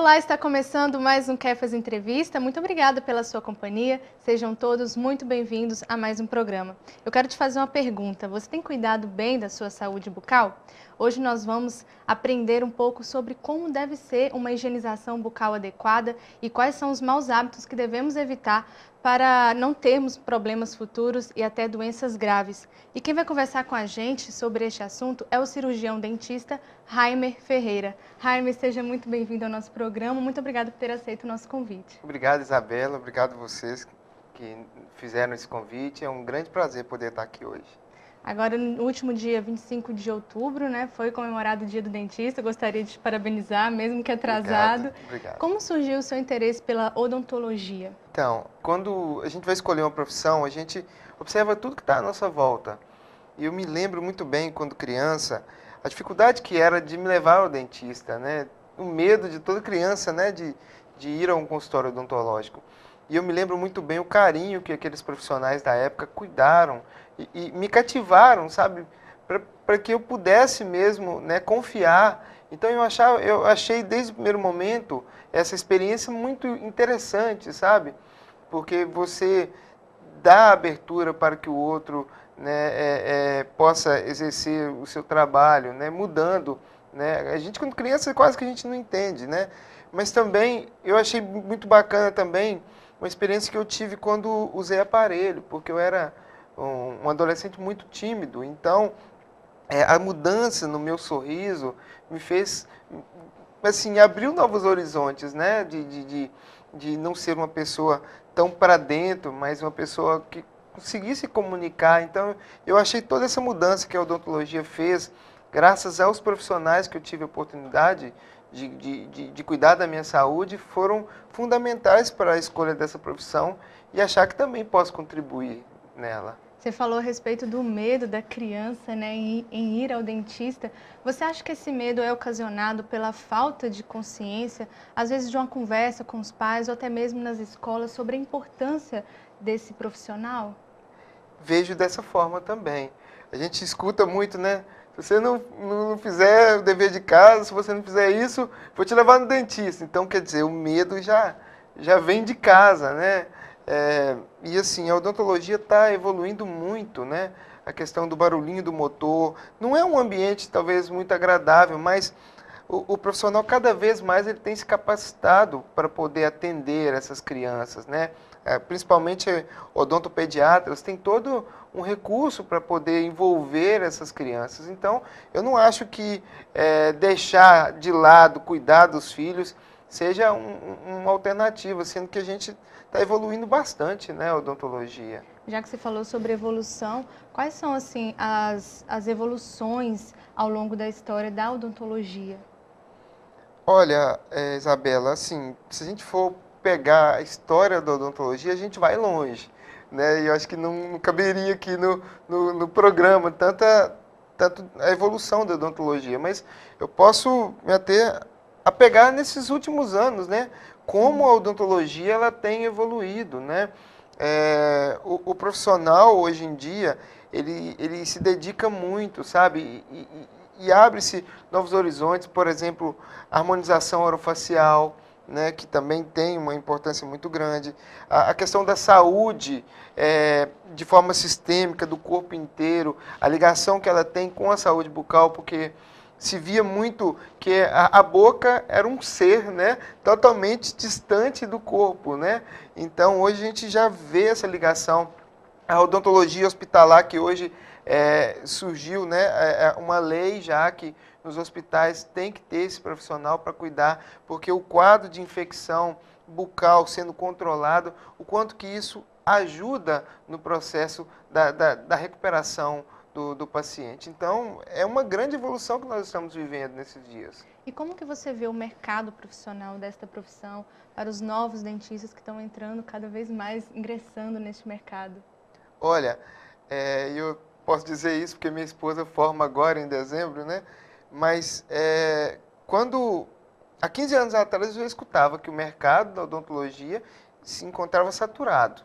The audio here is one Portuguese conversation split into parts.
Olá, está começando mais um Kefas Entrevista. Muito obrigada pela sua companhia. Sejam todos muito bem-vindos a mais um programa. Eu quero te fazer uma pergunta. Você tem cuidado bem da sua saúde bucal? Hoje nós vamos aprender um pouco sobre como deve ser uma higienização bucal adequada e quais são os maus hábitos que devemos evitar para não termos problemas futuros e até doenças graves. E quem vai conversar com a gente sobre este assunto é o cirurgião dentista Raimer Ferreira. Raimer, seja muito bem-vindo ao nosso programa. Muito obrigada por ter aceito o nosso convite. Obrigado, Isabela. Obrigado a vocês que fizeram esse convite. É um grande prazer poder estar aqui hoje. Agora, no último dia 25 de outubro, né, foi comemorado o Dia do Dentista. Eu gostaria de te parabenizar, mesmo que atrasado. Obrigado. Como surgiu o seu interesse pela odontologia? Então, quando a gente vai escolher uma profissão, a gente observa tudo que está à nossa volta. E eu me lembro muito bem, quando criança, a dificuldade que era de me levar ao dentista, né? O medo de toda criança, né, de ir a um consultório odontológico. E eu me lembro muito bem o carinho que aqueles profissionais da época cuidaram e me cativaram, sabe, para que eu pudesse mesmo, né, confiar. Então eu achei desde o primeiro momento essa experiência muito interessante, sabe, porque você dá abertura para que o outro, né, possa exercer o seu trabalho, né, mudando, né. A gente, quando criança, quase que a gente não entende, né, mas também eu achei muito bacana também uma experiência que eu tive quando usei aparelho, porque eu era um adolescente muito tímido. Então, a mudança no meu sorriso me fez, assim, abriu novos horizontes, né? De não ser uma pessoa tão para dentro, mas uma pessoa que conseguisse comunicar. Então, eu achei toda essa mudança que a odontologia fez, graças aos profissionais que eu tive a oportunidade de cuidar da minha saúde, foram fundamentais para a escolha dessa profissão e achar que também posso contribuir nela. Você falou a respeito do medo da criança, né, em ir ao dentista. Você acha que esse medo é ocasionado pela falta de consciência, às vezes de uma conversa com os pais ou até mesmo nas escolas, sobre a importância desse profissional? Vejo dessa forma também. A gente escuta muito, né? Se você não fizer o dever de casa, se você não fizer isso, vou te levar no dentista. Então, quer dizer, o medo já vem de casa, né? E assim, a odontologia está evoluindo muito, né? A questão do barulhinho do motor. Não é um ambiente talvez muito agradável, mas o profissional cada vez mais ele tem se capacitado para poder atender essas crianças, né? Principalmente odontopediatras têm todo um recurso para poder envolver essas crianças. Então, eu não acho que deixar de lado cuidar dos filhos seja uma alternativa, sendo que a gente está evoluindo bastante, né, a odontologia. Já que você falou sobre evolução, quais são assim as evoluções ao longo da história da odontologia? Olha, Isabela, assim, se a gente for pegar a história da odontologia, a gente vai longe, né? E eu acho que não caberia aqui no programa tanto a evolução da odontologia, mas eu posso me apegar nesses últimos anos, né? Como a odontologia ela tem evoluído, né? O profissional hoje em dia ele se dedica muito, sabe? E abre-se novos horizontes, por exemplo, harmonização orofacial, né, que também tem uma importância muito grande. A questão da saúde de forma sistêmica do corpo inteiro, a ligação que ela tem com a saúde bucal, porque se via muito que a boca era um ser, né, totalmente distante do corpo, né? Então, hoje a gente já vê essa ligação. A odontologia hospitalar, que hoje surgiu, né, uma lei já que nos hospitais tem que ter esse profissional para cuidar, porque o quadro de infecção bucal sendo controlado, o quanto que isso ajuda no processo da recuperação do paciente. Então, é uma grande evolução que nós estamos vivendo nesses dias. E como que você vê o mercado profissional desta profissão para os novos dentistas que estão entrando cada vez mais, ingressando neste mercado? Olha, eu posso dizer isso porque minha esposa forma agora em dezembro, né? Mas há 15 anos atrás eu escutava que o mercado da odontologia se encontrava saturado.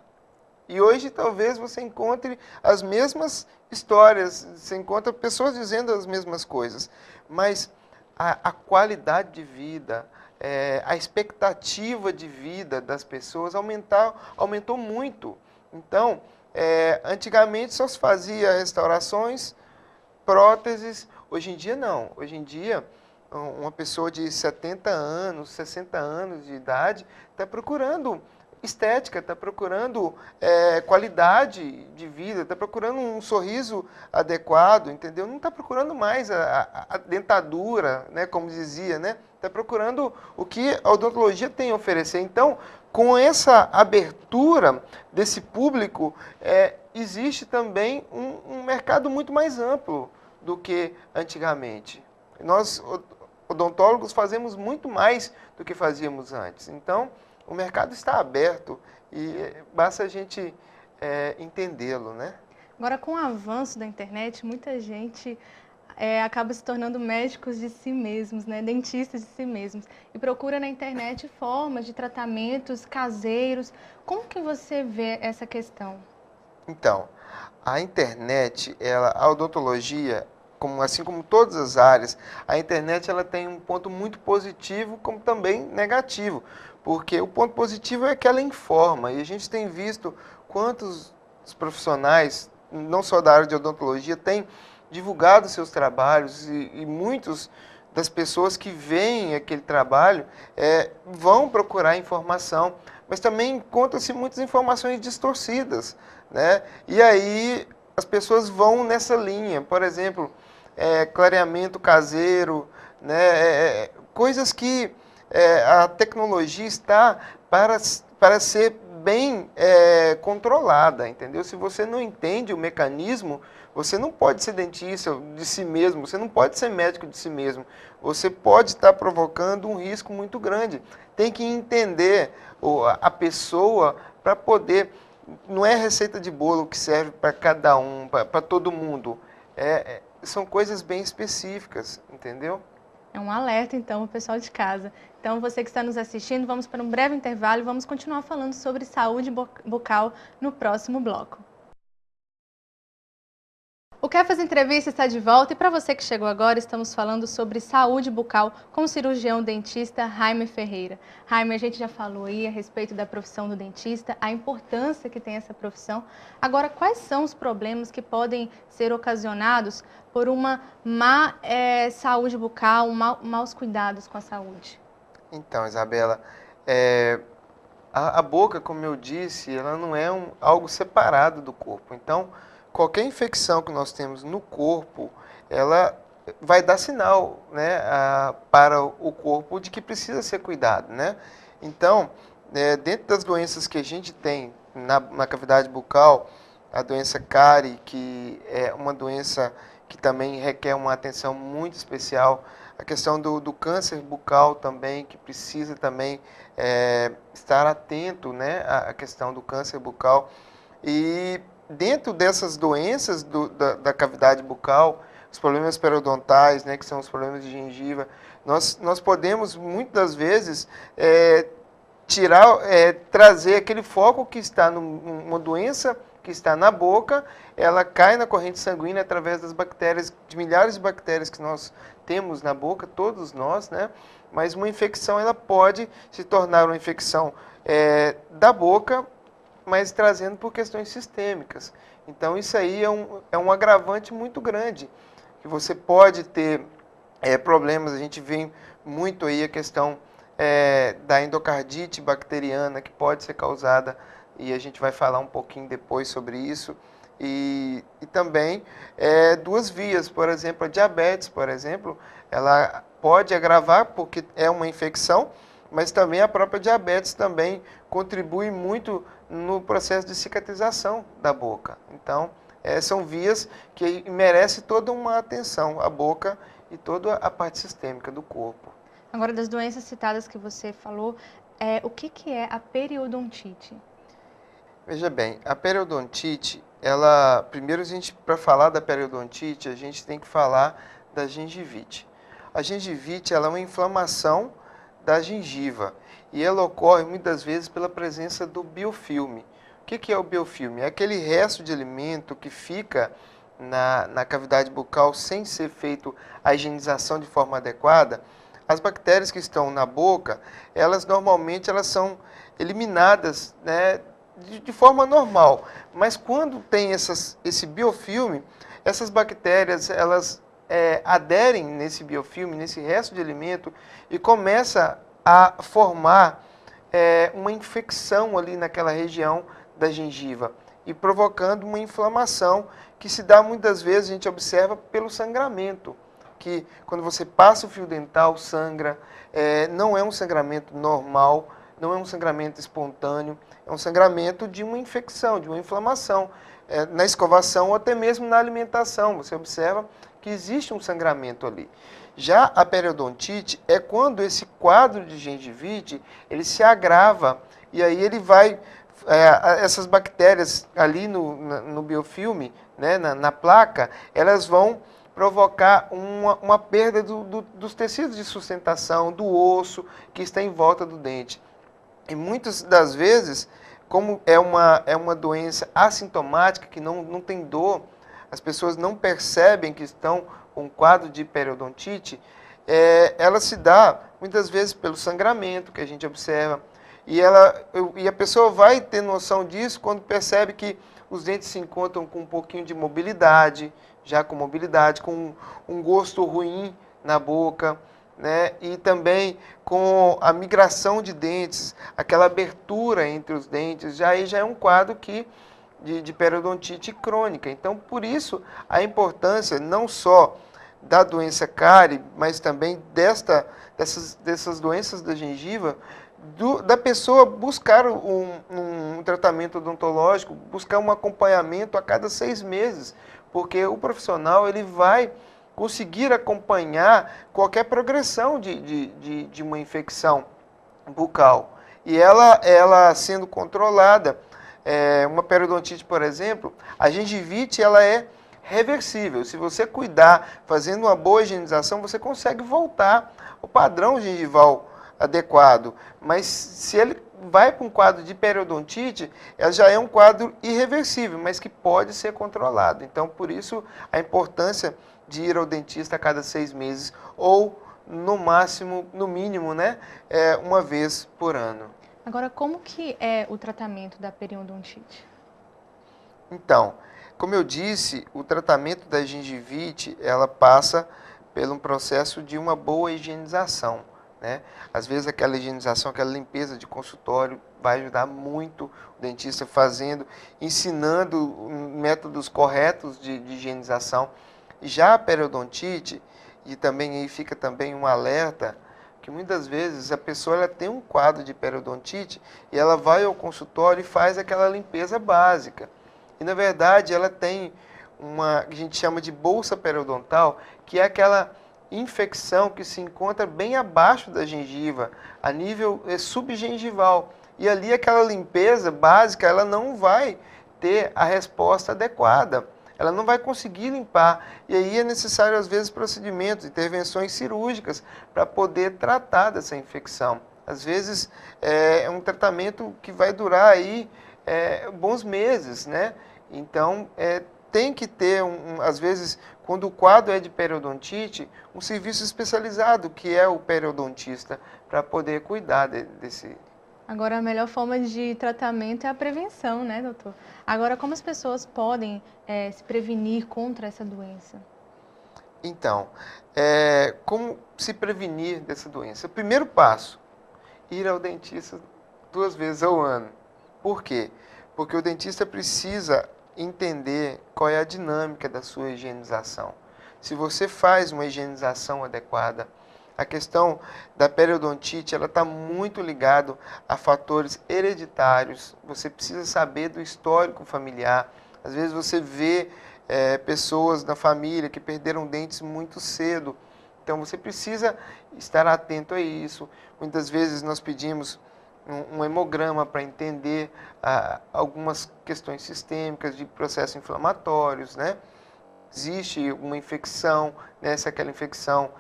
E hoje talvez você encontre as mesmas histórias, você encontra pessoas dizendo as mesmas coisas, mas a qualidade de vida, a expectativa de vida das pessoas aumentou muito. Então, antigamente só se fazia restaurações, próteses. Hoje em dia não. Hoje em dia, uma pessoa de 70 anos, 60 anos de idade está procurando estética, está procurando qualidade de vida, está procurando um sorriso adequado, entendeu? Não está procurando mais a dentadura, né, como dizia, né? Está procurando o que a odontologia tem a oferecer. Então, com essa abertura desse público, existe também um mercado muito mais amplo do que antigamente. Nós, odontólogos, fazemos muito mais do que fazíamos antes. Então, o mercado está aberto e basta a gente entendê-lo, né? Agora, com o avanço da internet, muita gente acaba se tornando médicos de si mesmos, né? Dentistas de si mesmos, e procura na internet formas de tratamentos caseiros. Como que você vê essa questão? Então, a internet, a odontologia, assim como todas as áreas, a internet ela tem um ponto muito positivo, como também negativo. Porque o ponto positivo é que ela informa, e a gente tem visto quantos profissionais, não só da área de odontologia, têm divulgado seus trabalhos, e muitos das pessoas que veem aquele trabalho vão procurar informação, mas também encontram-se muitas informações distorcidas, né? E aí as pessoas vão nessa linha, por exemplo, clareamento caseiro, né? Coisas que a tecnologia está para ser bem controlada, entendeu? Se você não entende o mecanismo, você não pode ser dentista de si mesmo, você não pode ser médico de si mesmo. Você pode estar provocando um risco muito grande. Tem que entender a pessoa para poder... Não é receita de bolo que serve para cada um, para todo mundo. São coisas bem específicas, entendeu? É um alerta, então, o pessoal de casa. Então, você que está nos assistindo, vamos para um breve intervalo e vamos continuar falando sobre saúde bucal no próximo bloco. O Quer Fazer Entrevista está de volta, e para você que chegou agora, estamos falando sobre saúde bucal com o cirurgião dentista Jaime Ferreira. Jaime, a gente já falou aí a respeito da profissão do dentista, a importância que tem essa profissão. Agora, quais são os problemas que podem ser ocasionados por uma má saúde bucal, maus cuidados com a saúde? Então, Isabela, a boca, como eu disse, ela não é algo separado do corpo. Então, qualquer infecção que nós temos no corpo, ela vai dar sinal, né, para o corpo de que precisa ser cuidado, né? Então, dentro das doenças que a gente tem na cavidade bucal, a doença cárie, que é uma doença que também requer uma atenção muito especial, a questão do câncer bucal também, que precisa também estar atento, né, à questão do câncer bucal. E dentro dessas doenças da cavidade bucal, os problemas periodontais, né, que são os problemas de gengiva, nós podemos, muitas das vezes, trazer aquele foco que está numa doença que está na boca, ela cai na corrente sanguínea através das bactérias, de milhares de bactérias que nós temos na boca, todos nós, né? Mas uma infecção, ela pode se tornar uma infecção da boca, mas trazendo por questões sistêmicas. Então, isso aí é um agravante muito grande, que você pode ter problemas. A gente vê muito aí a questão da endocardite bacteriana, que pode ser causada, e a gente vai falar um pouquinho depois sobre isso, e também duas vias, por exemplo, a diabetes, por exemplo, ela pode agravar porque é uma infecção, mas também a própria diabetes também contribui muito no processo de cicatrização da boca. Então, são vias que merecem toda uma atenção, a boca e toda a parte sistêmica do corpo. Agora, das doenças citadas que você falou, o que é a periodontite? Veja bem, a periodontite, primeiro para falar da periodontite, a gente tem que falar da gengivite. A gengivite, ela é uma inflamação da gengiva, e ela ocorre muitas vezes pela presença do biofilme. O que é o biofilme? É aquele resto de alimento que fica na cavidade bucal sem ser feito a higienização de forma adequada. as bactérias que estão na boca, elas normalmente elas são eliminadas, né, de forma normal. Mas quando tem esse biofilme, essas bactérias elas aderem nesse biofilme, nesse resto de alimento e começa a formar uma infecção ali naquela região da gengiva e provocando uma inflamação que se dá muitas vezes, a gente observa pelo sangramento, que quando você passa o fio dental, sangra, não é um sangramento normal, não é um sangramento espontâneo, é um sangramento de uma infecção, de uma inflamação, na escovação ou até mesmo na alimentação, você observa que existe um sangramento ali. Já a periodontite é quando esse quadro de gengivite, ele se agrava e aí ele vai, essas bactérias ali no biofilme, né, na placa, elas vão provocar uma perda dos tecidos de sustentação, do osso que está em volta do dente. E muitas das vezes, como é uma doença assintomática, que não tem dor, as pessoas não percebem que estão com um quadro de periodontite, ela se dá muitas vezes pelo sangramento que a gente observa, e a pessoa vai ter noção disso quando percebe que os dentes se encontram com um pouquinho de mobilidade, já com mobilidade, com um gosto ruim na boca, né? E também com a migração de dentes, aquela abertura entre os dentes, já é um quadro de periodontite crônica. Então, por isso, a importância não só da doença cárie, mas também dessas doenças da gengiva, da pessoa buscar um tratamento odontológico, buscar um acompanhamento a cada 6 meses, porque o profissional ele vai conseguir acompanhar qualquer progressão de uma infecção bucal. E ela sendo controlada, uma periodontite, por exemplo, a gengivite ela é reversível. Se você cuidar, fazendo uma boa higienização, você consegue voltar ao padrão gengival adequado. Mas se ele vai para um quadro de periodontite, ela já é um quadro irreversível, mas que pode ser controlado. Então, por isso, a importância de ir ao dentista a cada 6 meses, ou no máximo, no mínimo, né, uma vez por ano. Agora, como que é o tratamento da periodontite? Então, como eu disse, o tratamento da gengivite, ela passa por um processo de uma boa higienização, né? Às vezes aquela higienização, aquela limpeza de consultório vai ajudar muito o dentista ensinando métodos corretos de higienização. Já a periodontite, e também aí fica também um alerta, que muitas vezes a pessoa ela tem um quadro de periodontite e ela vai ao consultório e faz aquela limpeza básica. E na verdade ela tem uma que a gente chama de bolsa periodontal, que é aquela infecção que se encontra bem abaixo da gengiva, a nível subgengival. E ali aquela limpeza básica, ela não vai ter a resposta adequada. Ela não vai conseguir limpar. E aí é necessário, às vezes, procedimentos, intervenções cirúrgicas para poder tratar dessa infecção. Às vezes é um tratamento que vai durar aí bons meses, né? Então, tem que ter, às vezes, quando o quadro é de periodontite, um serviço especializado, que é o periodontista, para poder cuidar desse. Agora, a melhor forma de tratamento é a prevenção, né, doutor? Agora, como as pessoas podem se prevenir contra essa doença? Então, como se prevenir dessa doença? O primeiro passo, ir ao dentista 2 vezes ao ano. Por quê? Porque o dentista precisa entender qual é a dinâmica da sua higienização. Se você faz uma higienização adequada, a questão da periodontite ela está muito ligado a fatores hereditários. Você precisa saber do histórico familiar. Às vezes você vê pessoas na família que perderam dentes muito cedo. Então você precisa estar atento a isso. Muitas vezes nós pedimos um hemograma para entender algumas questões sistêmicas de processos inflamatórios, né? Existe uma infecção, né? Se aquela infecção,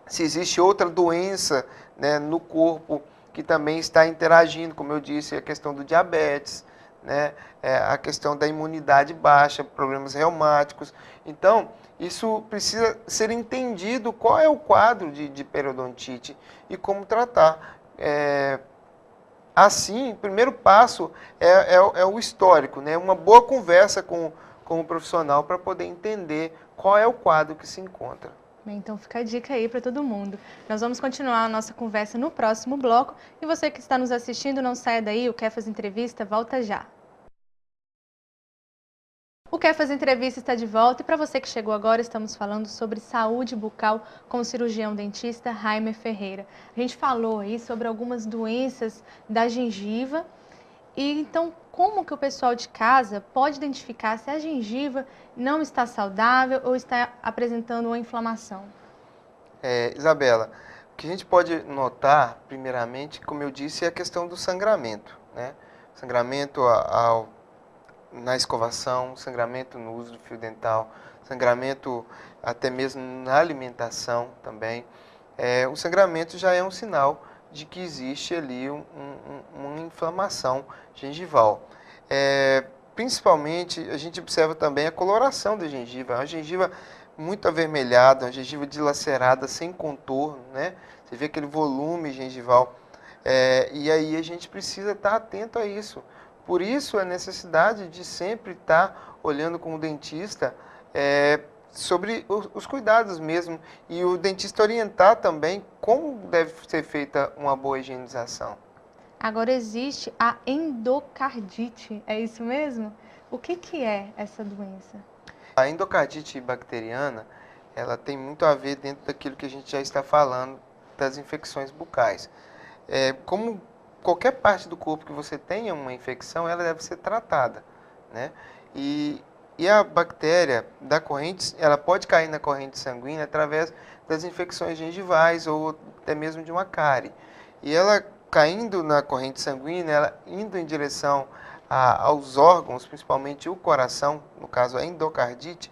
se existe outra doença, né, no corpo que também está interagindo, como eu disse, a questão do diabetes, né? A questão da imunidade baixa, problemas reumáticos. Então, isso precisa ser entendido qual é o quadro de periodontite e como tratar. Assim, o primeiro passo é o histórico, né? Uma boa conversa com o profissional para poder entender qual é o quadro que se encontra. Bem, então fica a dica aí para todo mundo. Nós vamos continuar a nossa conversa no próximo bloco. E você que está nos assistindo, não saia daí, o Kefas Entrevista volta já. O Kefas Entrevista está de volta e para você que chegou agora, estamos falando sobre saúde bucal com o cirurgião dentista Raimer Ferreira. A gente falou aí sobre algumas doenças da gengiva e então como que o pessoal de casa pode identificar se a gengiva não está saudável ou está apresentando uma inflamação? Isabela, o que a gente pode notar, primeiramente, como eu disse, é a questão do sangramento, né? Sangramento na escovação, sangramento no uso do fio dental, sangramento até mesmo na alimentação também. O sangramento já é um sinal de que existe ali uma inflamação gengival. Principalmente, a gente observa também a coloração da gengiva. É uma gengiva muito avermelhada, uma gengiva dilacerada, sem contorno, né? Você vê aquele volume gengival. E aí a gente precisa estar atento a isso. Por isso a necessidade de sempre estar olhando com o dentista sobre os cuidados mesmo. E o dentista orientar também como deve ser feita uma boa higienização. Agora existe a endocardite, é isso mesmo? O que é essa doença? A endocardite bacteriana, ela tem muito a ver dentro daquilo que a gente já está falando das infecções bucais. Como qualquer parte do corpo que você tenha uma infecção, ela deve ser tratada, né? E a bactéria da corrente, ela pode cair na corrente sanguínea através das infecções gengivais ou até mesmo de uma cárie. E ela caindo na corrente sanguínea, ela indo em direção aos órgãos, principalmente o coração, no caso a endocardite,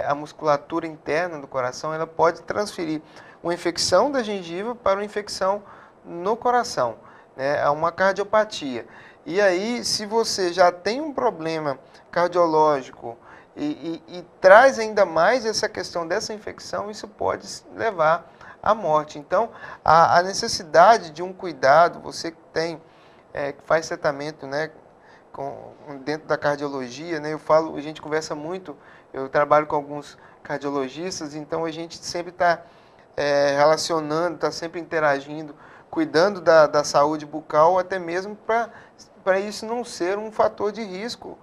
a musculatura interna do coração, ela pode transferir uma infecção da gengiva para uma infecção no coração, né? É uma cardiopatia. E aí, se você já tem um problema cardiológico e traz ainda mais essa questão dessa infecção, isso pode levar à morte. Então, a necessidade de um cuidado, você que tem, que faz tratamento, né, dentro da cardiologia, né, a gente conversa muito, eu trabalho com alguns cardiologistas, então a gente sempre está relacionando, está sempre interagindo, cuidando da saúde bucal, até mesmo para isso não ser um fator de risco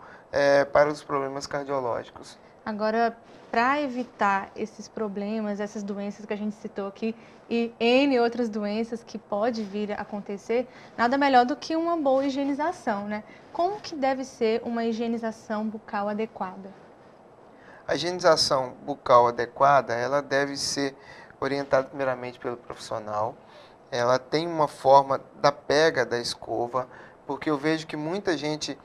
para os problemas cardiológicos. Agora, para evitar esses problemas, essas doenças que a gente citou aqui e N outras doenças que pode vir a acontecer, nada melhor do que uma boa higienização, né? Como que deve ser uma higienização bucal adequada? A higienização bucal adequada, ela deve ser orientada primeiramente pelo profissional. Ela tem uma forma da pega da escova, porque eu vejo que muita gente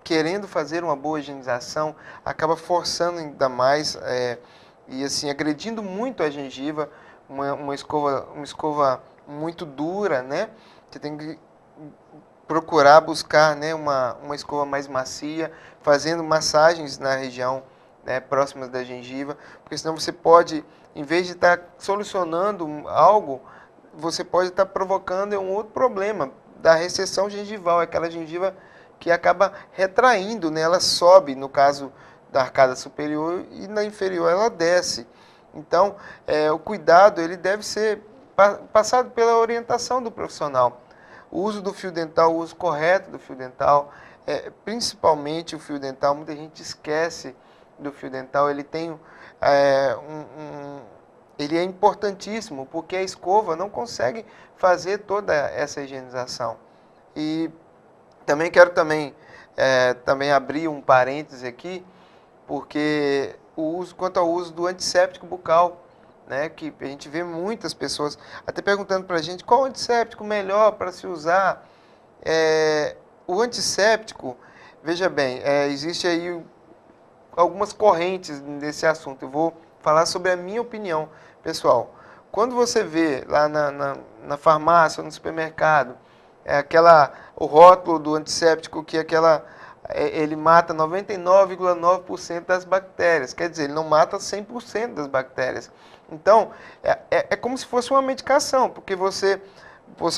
querendo fazer uma boa higienização, acaba forçando ainda mais e assim agredindo muito a gengiva, uma escova muito dura, né? Você tem que procurar buscar, né, uma escova mais macia, fazendo massagens na região, né, próximas da gengiva, porque senão você pode, em vez de estar solucionando algo, você pode estar provocando um outro problema da recessão gengival, aquela gengiva que acaba retraindo, né? Ela sobe, no caso da arcada superior, e na inferior ela desce. Então, o cuidado ele deve ser passado pela orientação do profissional. O uso do fio dental, o uso correto do fio dental, principalmente o fio dental, muita gente esquece do fio dental, ele tem ele é importantíssimo, porque a escova não consegue fazer toda essa higienização. E também quero também abrir um parêntese aqui, porque quanto ao uso do antisséptico bucal, né, que a gente vê muitas pessoas até perguntando para a gente qual antisséptico melhor para se usar. O antisséptico, veja bem, existe aí algumas correntes nesse assunto. Eu vou falar sobre a minha opinião pessoal. Quando você vê lá na farmácia ou no supermercado, o rótulo do antisséptico, que é aquela ele mata 99,9% das bactérias, quer dizer, ele não mata 100% das bactérias. Então, é como se fosse uma medicação, porque você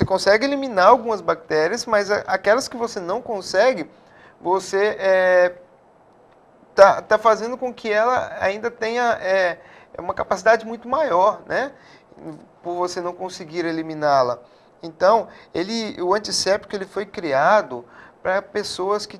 consegue eliminar algumas bactérias, mas aquelas que você não consegue, você tá fazendo com que ela ainda tenha uma capacidade muito maior, né? Por você não conseguir eliminá-la. Então, o antisséptico ele foi criado para pessoas que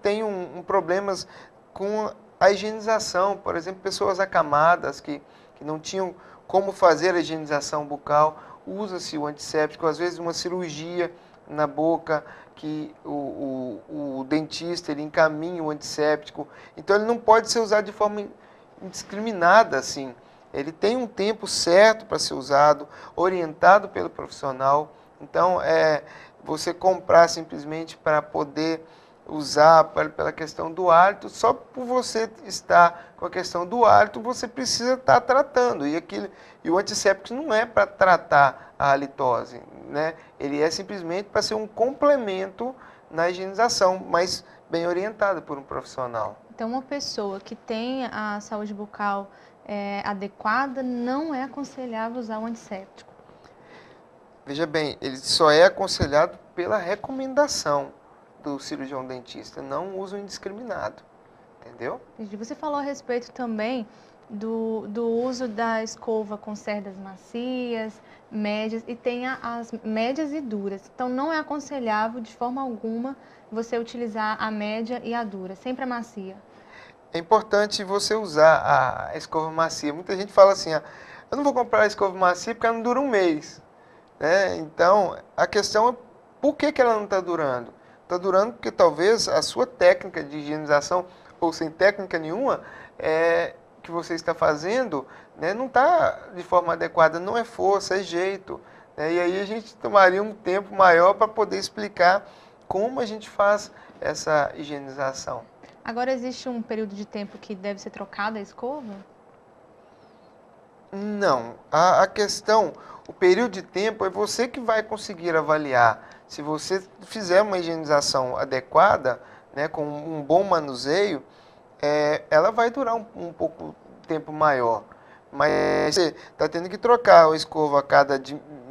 têm problemas com a higienização, por exemplo, pessoas acamadas que não tinham como fazer a higienização bucal, usa-se o antisséptico, às vezes uma cirurgia na boca, que o dentista ele encaminha o antisséptico, então ele não pode ser usado de forma indiscriminada assim. Ele tem um tempo certo para ser usado, orientado pelo profissional. Então, você comprar simplesmente para poder usar pela questão do hálito, só por você estar com a questão do hálito, você precisa estar tratando. E o antisséptico não é para tratar a halitose, né? Ele é simplesmente para ser um complemento na higienização, mas bem orientado por um profissional. Então, uma pessoa que tem a saúde bucal adequada, não é aconselhável usar o antisséptico. Veja bem, ele só é aconselhado pela recomendação do cirurgião dentista, não uso indiscriminado, entendeu? Você falou a respeito também do uso da escova com cerdas macias, médias, e tem as médias e duras. Então, não é aconselhável de forma alguma você utilizar a média e a dura, sempre a macia. É importante você usar a escova macia. Muita gente fala assim, eu não vou comprar a escova macia porque ela não dura um mês, né? Então, a questão é por que ela não está durando? Está durando porque talvez a sua técnica de higienização, ou sem técnica nenhuma, que você está fazendo, né, não está de forma adequada, não é força, é jeito. Né? E aí a gente tomaria um tempo maior para poder explicar como a gente faz essa higienização. Agora, existe um período de tempo que deve ser trocada a escova? Não. A questão, o período de tempo é você que vai conseguir avaliar. Se você fizer uma higienização adequada, né, com um bom manuseio, ela vai durar um pouco tempo maior. Mas você está tendo que trocar a escova a cada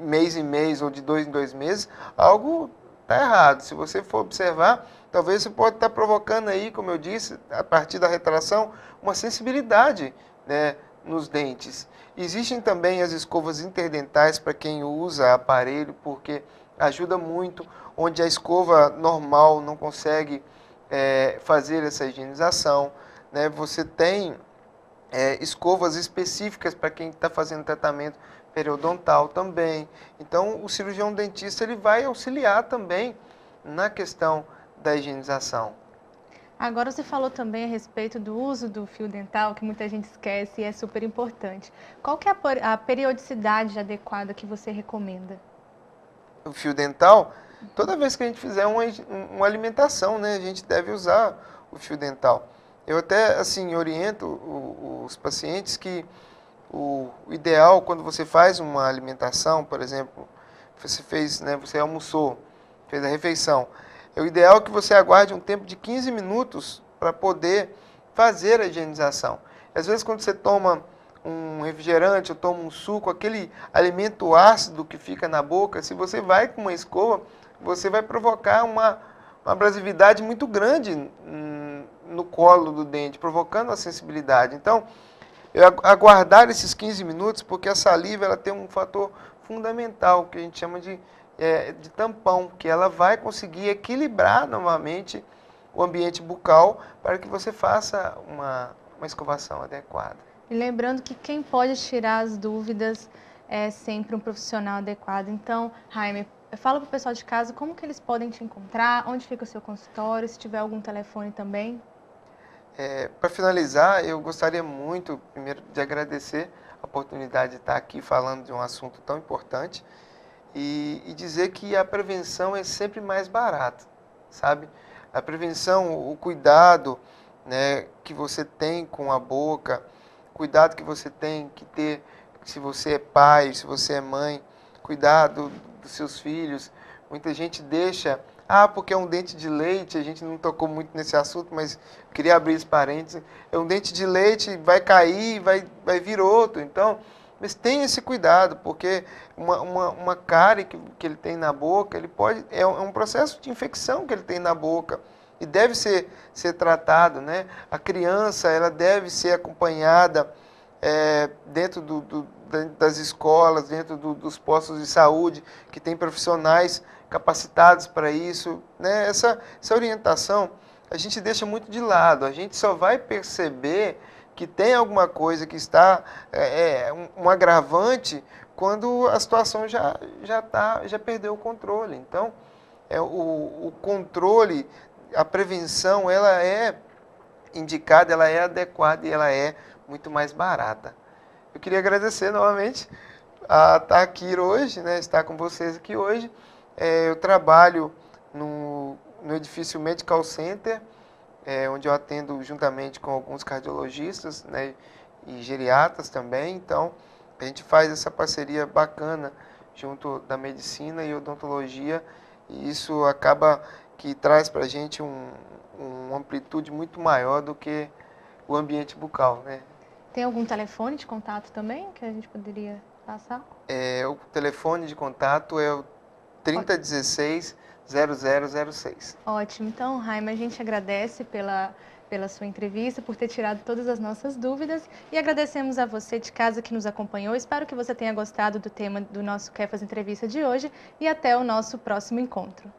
mês em mês ou de 2 em 2 meses, algo está errado. Se você for observar, talvez você pode estar provocando aí, como eu disse, a partir da retração, uma sensibilidade, né, nos dentes. Existem também as escovas interdentais para quem usa aparelho, porque ajuda muito, onde a escova normal não consegue fazer essa higienização. Né? Você tem escovas específicas para quem está fazendo tratamento periodontal também. Então, o cirurgião dentista ele vai auxiliar também na questão da higienização. Agora você falou também a respeito do uso do fio dental, que muita gente esquece e é super importante. Qual que é a periodicidade adequada que você recomenda? O fio dental, toda vez que a gente fizer uma alimentação, né, a gente deve usar o fio dental. Eu até, assim, oriento os pacientes que o ideal, quando você faz uma alimentação, por exemplo, você fez, né, você almoçou, fez a refeição, o ideal é que você aguarde um tempo de 15 minutos para poder fazer a higienização. Às vezes, quando você toma um refrigerante ou toma um suco, aquele alimento ácido que fica na boca, se você vai com uma escova, você vai provocar uma abrasividade muito grande no colo do dente, provocando a sensibilidade. Então, aguardar esses 15 minutos, porque a saliva ela tem um fator fundamental, que a gente chama de tampão, que ela vai conseguir equilibrar novamente o ambiente bucal para que você faça uma escovação adequada. E lembrando que quem pode tirar as dúvidas é sempre um profissional adequado. Então, Jaime, fala para o pessoal de casa como que eles podem te encontrar, onde fica o seu consultório, se tiver algum telefone também. Para finalizar, eu gostaria muito, primeiro, de agradecer a oportunidade de estar aqui falando de um assunto tão importante e dizer que a prevenção é sempre mais barata, sabe? A prevenção, o cuidado, né, que você tem com a boca, cuidado que você tem que ter se você é pai, se você é mãe, cuidado dos seus filhos. Muita gente deixa, Ah, porque é um dente de leite, a gente não tocou muito nesse assunto, mas queria abrir esse parênteses. É um dente de leite, vai cair, vai vir outro. Então, mas tenha esse cuidado, porque uma cárie que ele tem na boca, ele pode, é um processo de infecção que ele tem na boca e deve ser tratado, né? A criança, ela deve ser acompanhada dentro das escolas, dentro dos postos de saúde, que tem profissionais capacitados para isso, né? Essa orientação a gente deixa muito de lado, a gente só vai perceber que tem alguma coisa que está um agravante quando a situação já perdeu o controle. Então, o controle, a prevenção, ela é indicada, ela é adequada e ela é muito mais barata. Eu queria agradecer novamente a estar aqui hoje, né, estar com vocês aqui hoje. Eu trabalho no edifício Medical Center, onde eu atendo juntamente com alguns cardiologistas, né, e geriatras também. Então, a gente faz essa parceria bacana junto da medicina e odontologia, e isso acaba que traz para a gente uma amplitude muito maior do que o ambiente bucal, né? Tem algum telefone de contato também que a gente poderia passar? O telefone de contato é o 3016-0006. Ótimo. Então, Raima, a gente agradece pela sua entrevista, por ter tirado todas as nossas dúvidas e agradecemos a você de casa que nos acompanhou. Espero que você tenha gostado do tema do nosso Quer Fazer Entrevista de hoje e até o nosso próximo encontro.